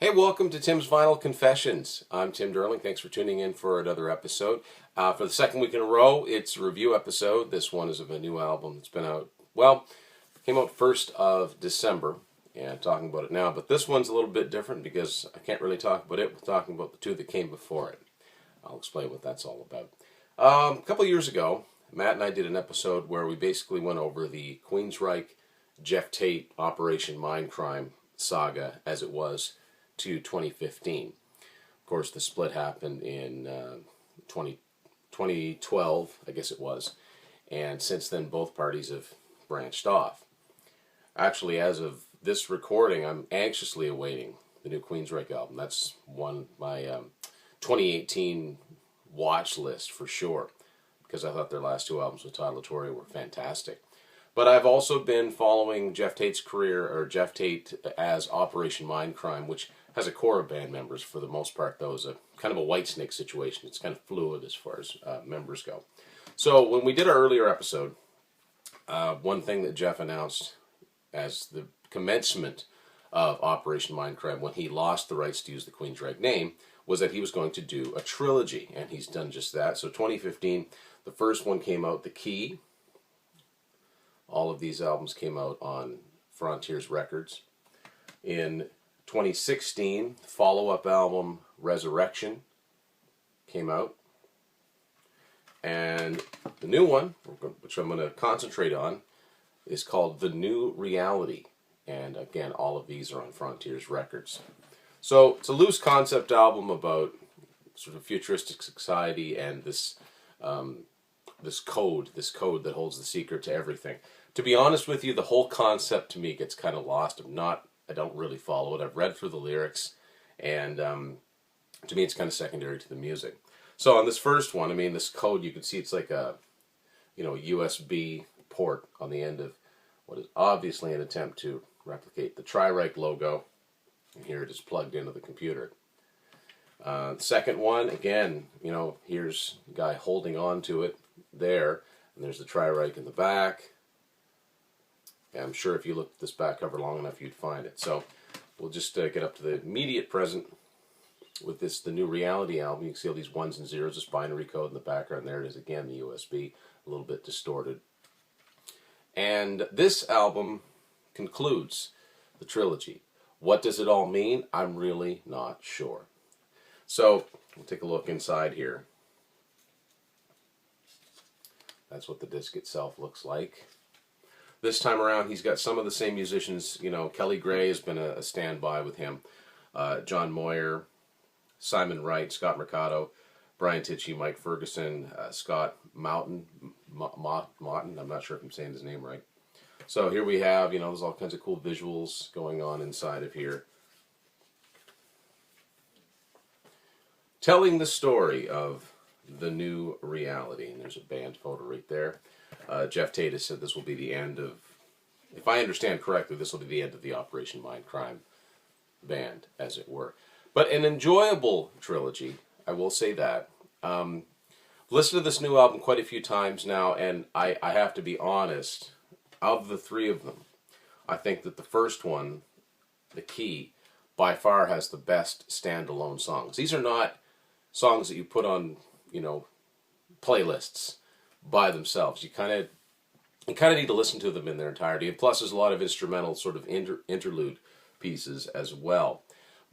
Hey, welcome to Tim's Vinyl Confessions. I'm Tim Derling. Thanks for tuning in for another episode. For the second week in a row, it's a review episode. This one is of a new album that's been out, came out 1st of December, and I'm talking about it now. But this one's a little bit different because I can't really talk about it. We're talking about the two that came before it. I'll explain what that's all about. A couple of years ago, Matt and I did an episode where we basically went over the Queensryche, Geoff Tate, Operation Mindcrime saga as it was to 2015. Of course, the split happened in 2012, I guess it was, and since then both parties have branched off. Actually, as of this recording, I'm anxiously awaiting the new Queensryche album. That's one my 2018 watch list for sure, because I thought their last two albums with Todd La Torre were fantastic. But I've also been following Geoff Tate's career, or Geoff Tate as Operation Mindcrime, which has a core of band members for the most part, though. It's a kind of a Whitesnake situation. It's kind of fluid as far as members go. So when we did our earlier episode, one thing that Geoff announced as the commencement of Operation Mindcrime, when he lost the rights to use the Queensryche name, was that he was going to do a trilogy, and he's done just that. So 2015, the first one came out, The Key. All of these albums came out on Frontiers Records. In 2016, the follow-up album, Resurrection, came out. And the new one, which I'm going to concentrate on, is called The New Reality. And again, all of these are on Frontiers Records. So it's a loose concept album about sort of futuristic society and this code that holds the secret to everything. To be honest with you, the whole concept to me gets kind of lost. I don't really follow it. I've read through the lyrics, and to me it's kind of secondary to the music. So on this first one, I mean, this code, you can see it's like a USB port on the end of what is obviously an attempt to replicate the trilogy logo. And here it is plugged into the computer. The second one, again, here's a guy holding on to it there, and there's the trilogy in the back. And I'm sure if you looked at this back cover long enough, you'd find it. So we'll just get up to the immediate present with the New Reality album. You can see all these ones and zeros, this binary code in the background. There it is again, the USB, a little bit distorted. And this album concludes the trilogy. What does it all mean? I'm really not sure. So we'll take a look inside here. That's what the disc itself looks like. This time around, he's got some of the same musicians. Kelly Gray has been a standby with him. John Moyer, Simon Wright, Scott Mercado, Brian Tichy, Mike Ferguson, Scott Moughton, I'm not sure if I'm saying his name right. So here we have, there's all kinds of cool visuals going on inside of here. Telling the story of the new reality. And there's a band photo right there. Geoff Tate has said this will be the end of, if I understand correctly, this will be the end of the Operation Mindcrime band, as it were. But an enjoyable trilogy, I will say that. Listened to this new album quite a few times now, and I have to be honest, of the three of them, I think that the first one, The Key, by far has the best standalone songs. These are not songs that you put on, playlists by themselves. You kind of need to listen to them in their entirety. And plus, there's a lot of instrumental sort of interlude pieces as well.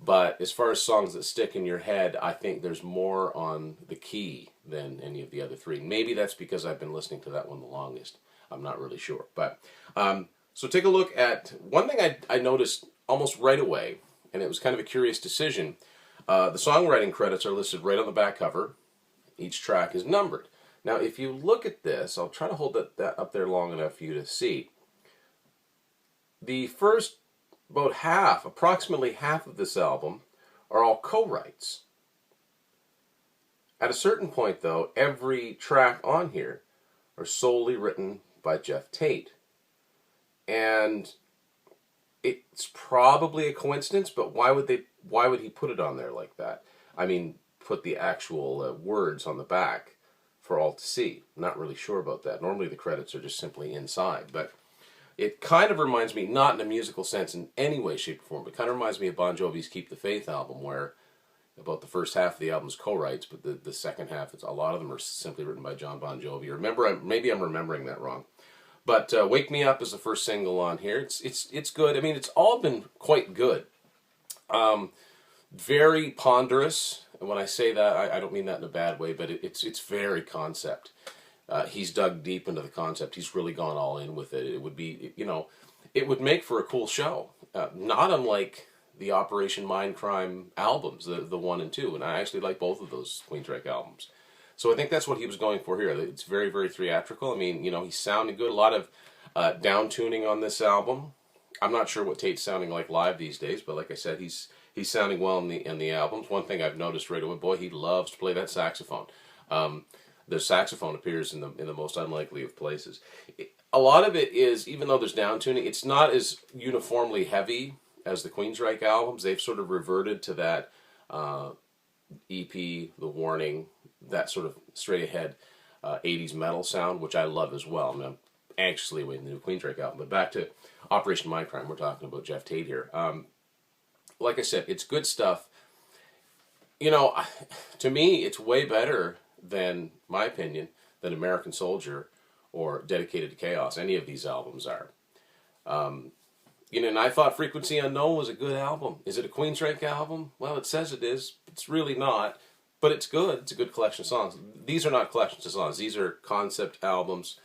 But as far as songs that stick in your head, I think there's more on The Key than any of the other three. Maybe that's because I've been listening to that one the longest. I'm not really sure. But so take a look at one thing I noticed almost right away, and it was kind of a curious decision. The songwriting credits are listed right on the back cover. Each track is numbered. Now, if you look at this, I'll try to hold that up there long enough for you to see. The first approximately half of this album are all co-writes. At a certain point, though, every track on here are solely written by Geoff Tate. And it's probably a coincidence, but why would he put it on there like that? I mean, put the actual words on the back for all to see. I'm not really sure about that. Normally the credits are just simply inside. But It kind of reminds me, not in a musical sense in any way, shape, or form, but kind of reminds me of Bon Jovi's Keep the Faith album, where about the first half of the album is co-writes, but the second half, a lot of them are simply written by John Bon Jovi. Maybe I'm remembering that wrong. But Wake Me Up is the first single on here. It's good. I mean, it's all been quite good. Very ponderous. And when I say that, I don't mean that in a bad way, but it's very concept. He's dug deep into the concept. He's really gone all in with it. It would be, it would make for a cool show. Not unlike the Operation Mindcrime albums, the 1 and 2. And I actually like both of those Queensryche albums. So I think that's what he was going for here. It's very, very theatrical. I mean, he's sounding good. A lot of down tuning on this album. I'm not sure what Tate's sounding like live these days, but like I said, he's sounding well in the albums. One thing I've noticed right away, boy, he loves to play that saxophone. The saxophone appears in the most unlikely of places. A lot of it is, even though there's down tuning, it's not as uniformly heavy as the Queensryche albums. They've sort of reverted to that EP, The Warning, that sort of straight ahead 80s metal sound, which I love as well. I mean, I'm anxiously awaiting the new Queensryche album. But back to Operation Mindcrime, we're talking about Geoff Tate here. Like I said, it's good stuff. To me, it's way better than, my opinion, than American Soldier or Dedicated to Chaos. Any of these albums are. And I thought Frequency Unknown was a good album. Is it a Queensryche album? Well, it says it is. It's really not. But it's good. It's a good collection of songs. These are not collections of songs. These are concept albums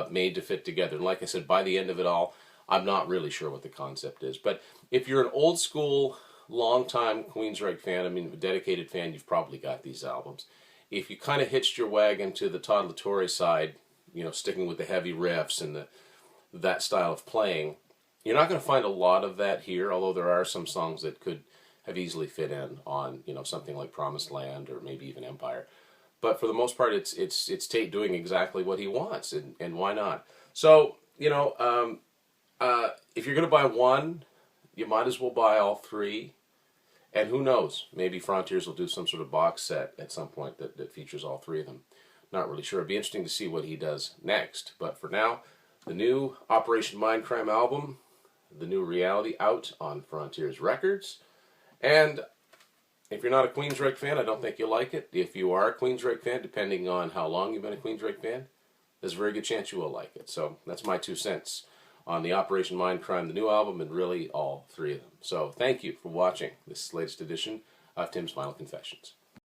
made to fit together. And like I said, by the end of it all, I'm not really sure what the concept is. But if you're an old school, long-time Queensryche fan, I mean, a dedicated fan, you've probably got these albums. If you kind of hitched your wagon to the Todd La Torre side, sticking with the heavy riffs and that style of playing, you're not going to find a lot of that here, although there are some songs that could have easily fit in on, something like Promised Land or maybe even Empire. But for the most part, it's Tate doing exactly what he wants, and why not? So, if you're going to buy one, you might as well buy all three. And who knows, maybe Frontiers will do some sort of box set at some point that features all three of them. Not really sure. It'd be interesting to see what he does next. But for now, the new Operation Mindcrime album, The New Reality, out on Frontiers Records. And if you're not a Queensryche fan, I don't think you'll like it. If you are a Queensryche fan, depending on how long you've been a Queensryche fan, there's a very good chance you will like it. So that's my 2 cents on the Operation Mindcrime, the new album, and really all three of them. So thank you for watching this latest edition of Tim's Final Confessions.